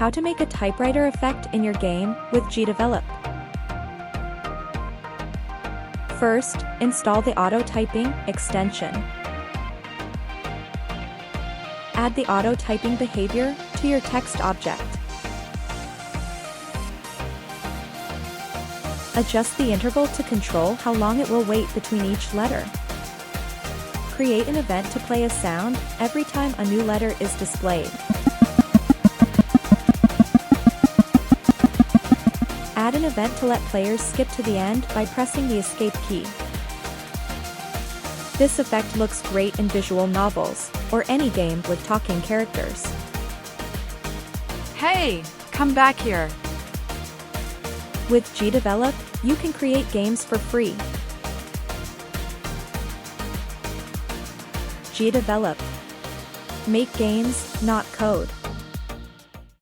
How to make a typewriter effect in your game with GDevelop. First, install the auto typing extension. Add the auto typing behavior to your text object. Adjust the interval to control how long it will wait between each letter. Create an event to play a sound every time a new letter is displayed. Add an event to let players skip to the end by pressing the escape key. This effect looks great in visual novels, or any game with talking characters. Hey, come back here. With GDevelop, you can create games for free. GDevelop. Make games, not code.